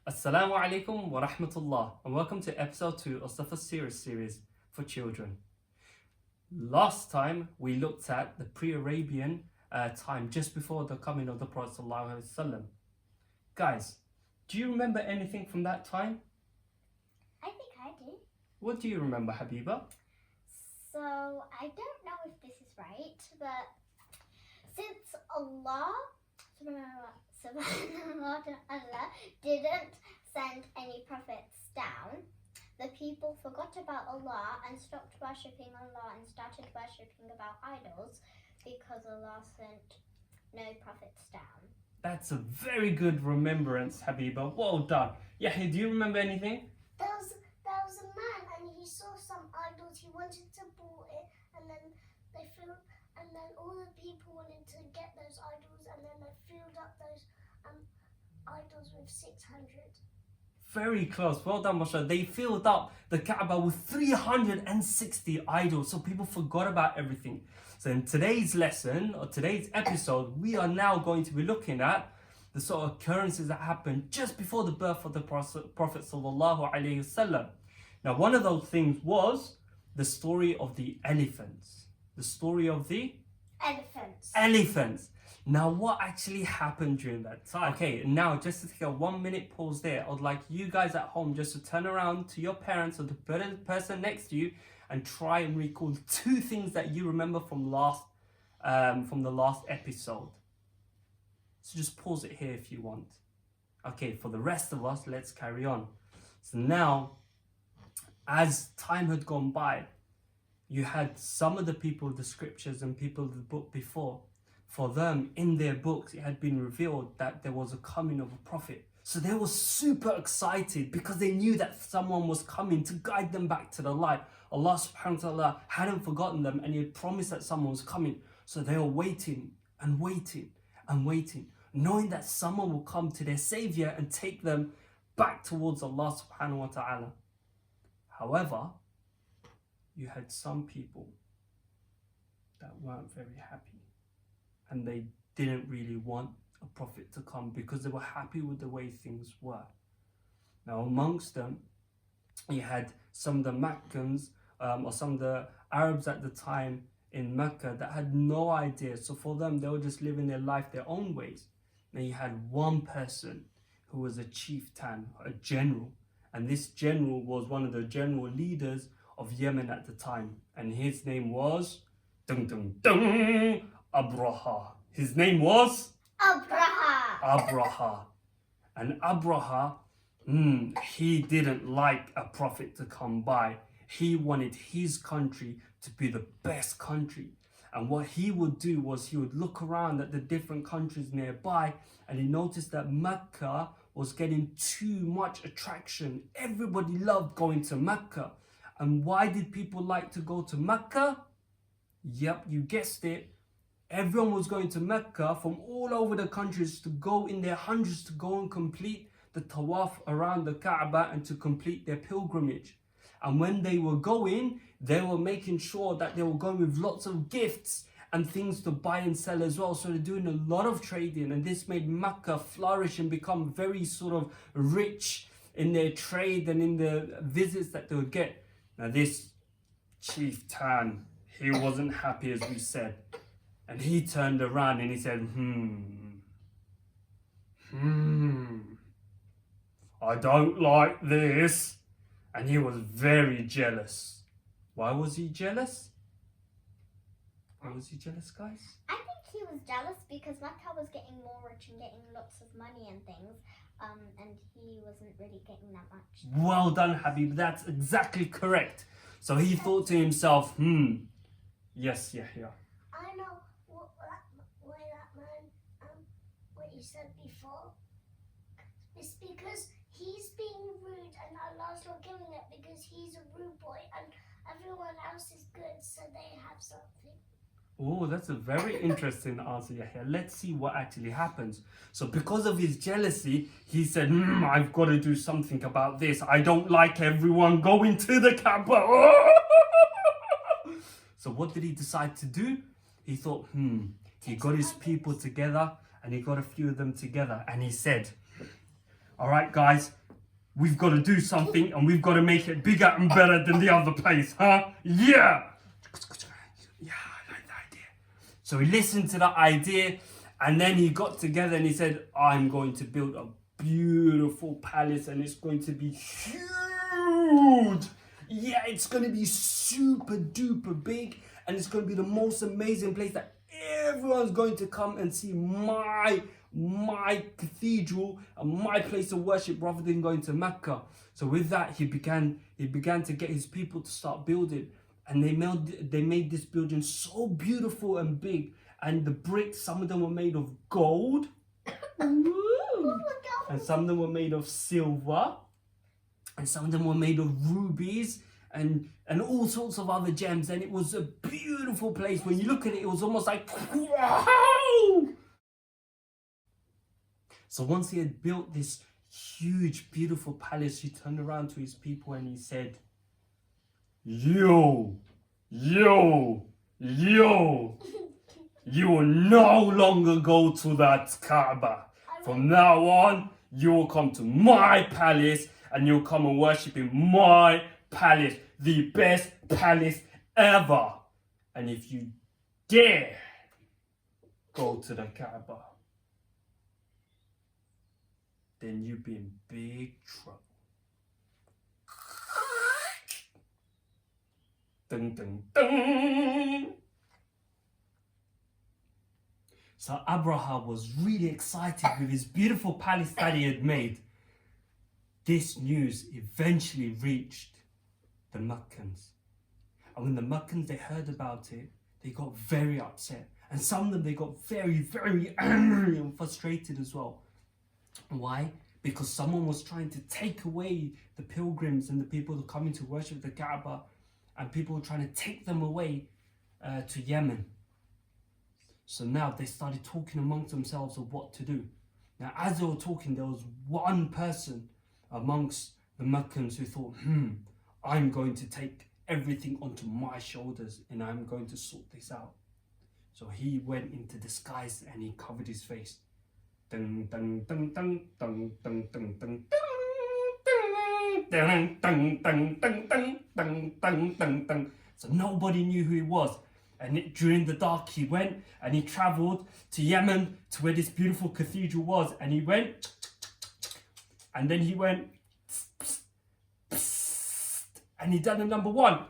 Assalamu alaikum wa rahmatullah, and welcome to episode 2 of Safar series for children. Last time we looked at the pre-Arabian time just before the coming of the Prophet ﷺ. Guys, do you remember anything from that time? I think I do. What do you remember, Habiba? So, I don't know if this is right, but since Allah didn't send any prophets down, the people forgot about Allah and stopped worshipping Allah and started worshipping about idols because Allah sent no prophets down. That's a very good remembrance, Habiba. Well done. Yahya, do you remember anything? There was a man and he saw some idols. He wanted to build it, and then all the people wanted to get those idols, and then they filled up those idols with 600. Very close. Well done, Masha. They filled up the Kaaba with 360 idols, so people forgot about everything. So in today's lesson, or today's episode, we are now going to be looking at the sort of occurrences that happened just before the birth of the Prophet sallallahu alaihi wasallam. Now, one of those things was the story of the elephants. The story of the elephants. Now, what actually happened during that time? Okay, now just to take a 1 minute pause there, I'd like you guys at home just to turn around to your parents or the person next to you and try and recall 2 things that you remember from the last episode. So just pause it here if you want. Okay, for the rest of us, let's carry on. So now, as time had gone by, you had some of the people of the scriptures and people of the book before. For them, in their books, it had been revealed that there was a coming of a prophet. So they were super excited because they knew that someone was coming to guide them back to the light. Allah subhanahu wa ta'ala hadn't forgotten them, and He had promised that someone was coming. So they were waiting and waiting and waiting, knowing that someone will come to their savior and take them back towards Allah subhanahu wa ta'ala. However, you had some people that weren't very happy, and they didn't really want a prophet to come because they were happy with the way things were. Now, amongst them, you had some of the Meccans or some of the Arabs at the time in Mecca that had no idea. So for them, they were just living their life their own ways. Now you had one person who was a chieftain, a general, and this general was one of the general leaders of Yemen at the time, and his name was Abraha. His name was Abraha. And Abraha, he didn't like a prophet to come by. He wanted his country to be the best country. And what he would do was he would look around at the different countries nearby, and he noticed that Mecca was getting too much attraction. Everybody loved going to Mecca. And why did people like to go to Mecca? Yep, you guessed it. Everyone was going to Mecca from all over the countries to go in their hundreds to go and complete the tawaf around the Kaaba and to complete their pilgrimage. And when they were going, they were making sure that they were going with lots of gifts and things to buy and sell as well. So they're doing a lot of trading, and this made Mecca flourish and become very sort of rich in their trade and in the visits that they would get. Now this chieftain, he wasn't happy, as we said. And he turned around and he said, I don't like this. And he was very jealous. Why was he jealous? Why was he jealous, guys? I think he was jealous because Mecca was getting more rich and getting lots of money and things, and he wasn't really getting that much. Well done, Habib. That's exactly correct. So he thought to himself, yes, yeah. I know why that man, what you said before. It's because he's being rude and Allah's not giving it because he's a rude boy and everyone else is good, so they have something. Oh, that's a very interesting answer, Yahya. Let's see what actually happens. So because of his jealousy, he said, I've got to do something about this. I don't like everyone going to the Kaaba. So what did he decide to do? He thought, he got his people together and he got a few of them together and he said, all right, guys, we've got to do something and we've got to make it bigger and better than the other place, huh? Yeah! Yeah, I like the idea. So he listened to the idea and then he got together and he said, I'm going to build a beautiful palace and it's going to be huge. Yeah, it's going to be super duper big and it's going to be the most amazing place that everyone's going to come and see my cathedral and my place of worship rather than going to Mecca. So with that, he began to get his people to start building, and they made this building so beautiful and big, and the bricks, some of them were made of gold, and some of them were made of silver, and some of them were made of rubies, and all sorts of other gems. And it was a beautiful place. When you look at it, it was almost like, wow! So once he had built this huge, beautiful palace, he turned around to his people and he said, you will no longer go to that Kaaba. From now on, you will come to my palace and you'll come and worship in my palace, the best palace ever. And if you dare go to the Kaaba, then you'll be in big trouble. Dun, dun, dun. So Abraha was really excited with his beautiful palace that he had made. This news eventually reached the Meccans. And when the Meccans, they heard about it, they got very upset. And some of them, they got very, very angry and frustrated as well. Why? Because someone was trying to take away the pilgrims and the people who are coming to worship the Kaaba, and people were trying to take them away to Yemen. So now they started talking amongst themselves of what to do. Now, as they were talking, there was one person amongst the Meccans who thought, I'm going to take everything onto my shoulders and I'm going to sort this out. So he went into disguise and he covered his face. Dun, dun, dun, dun, dun, dun, dun, dun, dun, dun, dun, dun, dun, dun, dun, dun, dun. So nobody knew who he was. And during the dark, he went and he traveled to Yemen, to where this beautiful cathedral was. And he went, and then he went, and he done the number one,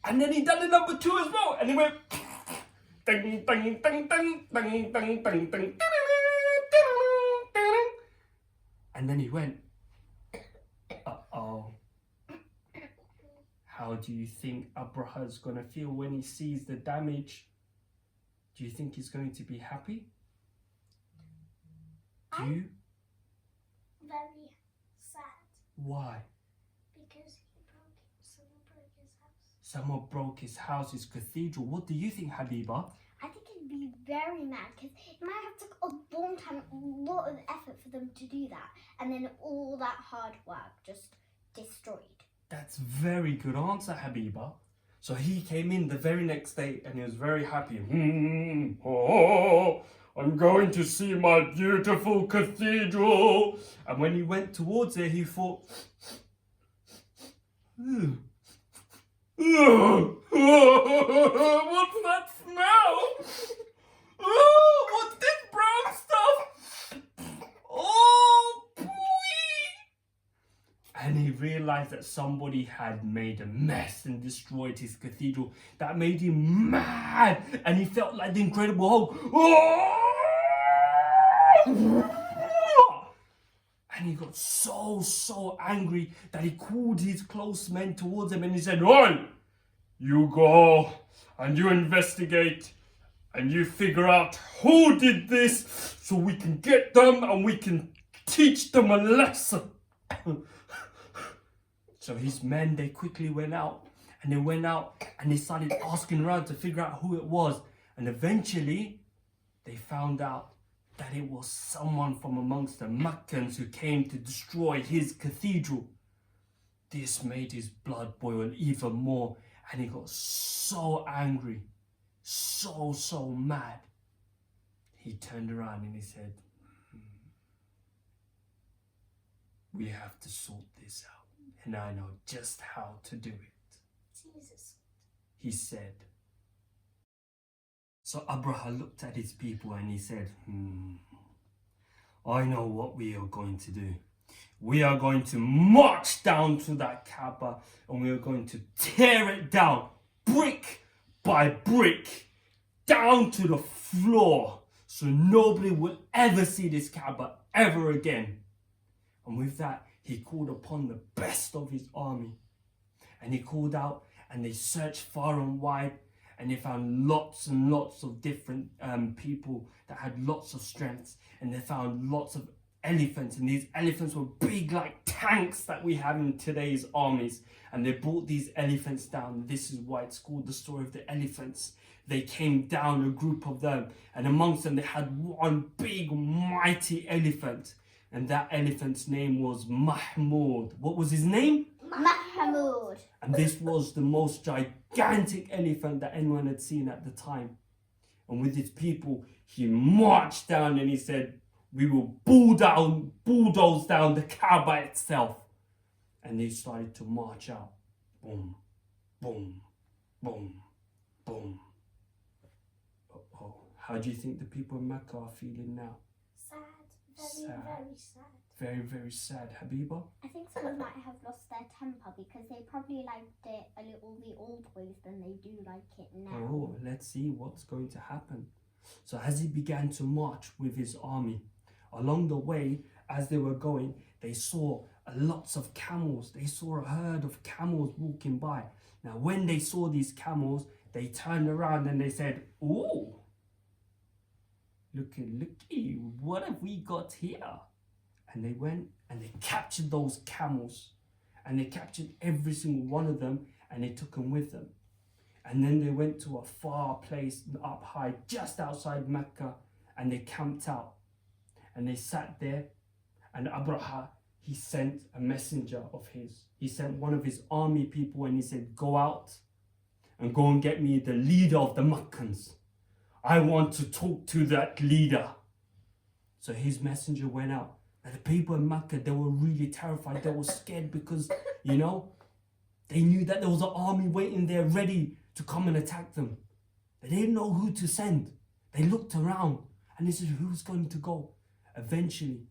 and then he done the number two as well. And he went, ding, ding, ding, ding, ding, ding, ding, ding, ding. And then he went, uh-oh. How do you think Abraha's going to feel when he sees the damage? Do you think he's going to be happy? Do you? Very sad. Why? Because someone broke his house. Someone broke his house, his cathedral. What do you think, Habiba? I think he'd be very mad because it might have took a long time, a lot of effort for them to do that, and then all that hard work just destroyed. That's very good answer, Habiba. So he came in the very next day and he was very happy. I'm going to see my beautiful cathedral. And when he went towards it, he thought, what's that smell? What's this brown stuff? Oh, boy! And he realized that somebody had made a mess and destroyed his cathedral. That made him mad, and he felt like the Incredible Hulk. And he got so angry that he called his close men towards him and he said, "Oi, you go and you investigate and you figure out who did this so we can get them and we can teach them a lesson." So his men, they quickly went out and they started asking around to figure out who it was. And eventually they found out that it was someone from amongst the Meccans who came to destroy his cathedral. This made his blood boil even more, and he got so angry, so mad. He turned around and he said, we have to sort this out, and I know just how to do it, Jesus. he said. So Abraha looked at his people and he said, I know what we are going to do. We are going to march down to that Kaaba and we are going to tear it down, brick by brick, down to the floor, so nobody will ever see this Kaaba ever again. And with that, he called upon the best of his army. And he called out, and they searched far and wide, and they found lots and lots of different people that had lots of strengths, and they found lots of elephants, and these elephants were big like tanks that we have in today's armies. And they brought these elephants down. This is why it's called the story of the elephants. They came down, a group of them, and amongst them they had one big mighty elephant, and that elephant's name was Mahmud. What was his name? Mahmud. And this was the most gigantic elephant that anyone had seen at the time. And with his people, he marched down and he said, we will bulldoze down the Kaaba itself. And they started to march out. Boom, boom, boom, boom. Oh, how do you think the people in Mecca are feeling now? Sad. Sad. Very sad. Very, very sad. Habiba? I think someone might have lost their temper because they probably liked it a little the old ways than they do like it now. Oh, let's see what's going to happen. So as he began to march with his army, along the way, as they were going, they saw lots of camels. They saw a herd of camels walking by. Now, when they saw these camels, they turned around and they said, "Oh, looky, what have we got here?" And they went and they captured those camels, and they captured every single one of them, and they took them with them. And then they went to a far place up high, just outside Mecca, and they camped out. And they sat there, and Abraha, he sent a messenger of his. He sent one of his army people, and he said, go out and go and get me the leader of the Meccans. I want to talk to that leader. So his messenger went out. And the people in Mecca, they were really terrified. They were scared because, they knew that there was an army waiting there ready to come and attack them. They didn't know who to send. They looked around and they said, who's going to go? Eventually,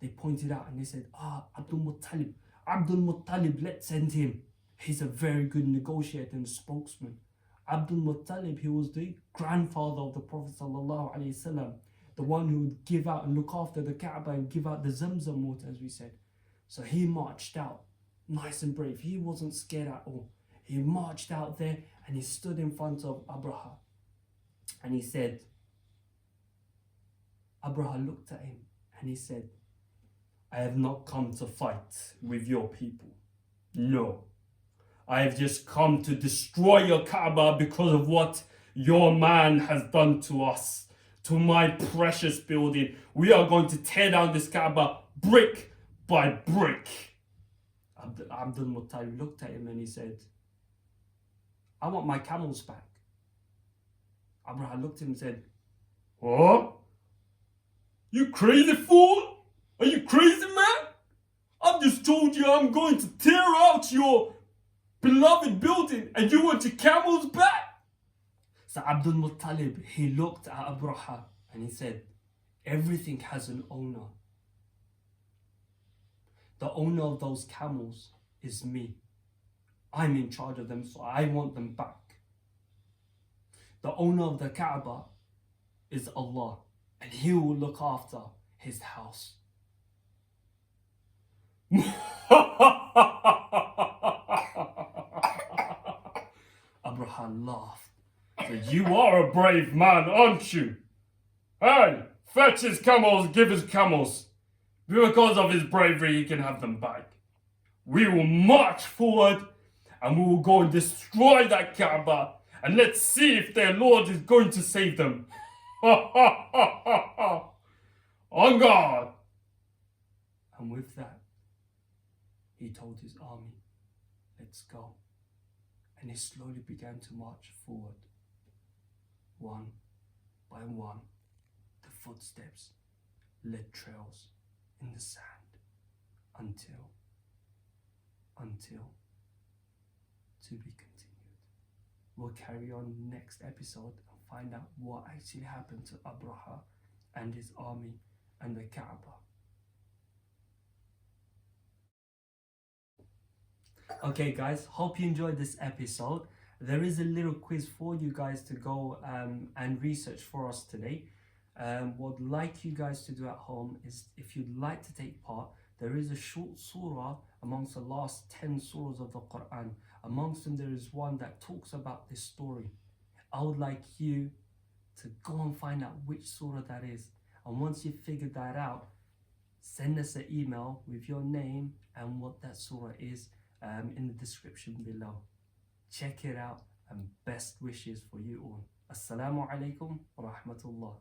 they pointed out and they said, Abdul Muttalib. Abdul Muttalib, let's send him. He's a very good negotiator and spokesman. Abdul Muttalib, he was the grandfather of the Prophet sallallahu alaihi wasallam, the one who would give out and look after the Kaaba and give out the Zamzam water, as we said. So he marched out, nice and brave. He wasn't scared at all. He marched out there and he stood in front of Abraha. And he said, Abraha looked at him and he said, I have not come to fight with your people. No. I have just come to destroy your Kaaba because of what your man has done to us, to my precious building. We are going to tear down this Kaaba brick by brick. Abdul Muttalib looked at him and he said, I want my camels back. Abraha looked at him and said, what? You crazy fool? Are you crazy, man? I've just told you I'm going to tear out your beloved building and you want your camels back? So Abdul Muttalib, he looked at Abraha and he said, everything has an owner. The owner of those camels is me. I'm in charge of them, so I want them back. The owner of the Kaaba is Allah, and He will look after His house. Abraha laughed. Said, you are a brave man, aren't you? Hey, fetch his camels, give his camels. Because of his bravery, he can have them back. We will march forward and we will go and destroy that Kaaba and let's see if their Lord is going to save them. On guard. And with that, he told his army, let's go. And they slowly began to march forward. One by one, the footsteps led trails in the sand. until to be continued. We'll carry on next episode and find out what actually happened to Abraha and his army and the Kaaba. Okay guys, hope you enjoyed this episode. There is a little quiz for you guys to go and research for us today. What I'd like you guys to do at home is, if you'd like to take part, there is a short surah amongst the last 10 surahs of the Quran. Amongst them, there is one that talks about this story. I would like you to go and find out which surah that is. And once you've figured that out, send us an email with your name and what that surah is in the description below. Check it out and best wishes for you all. Assalamu alaikum wa rahmatullah.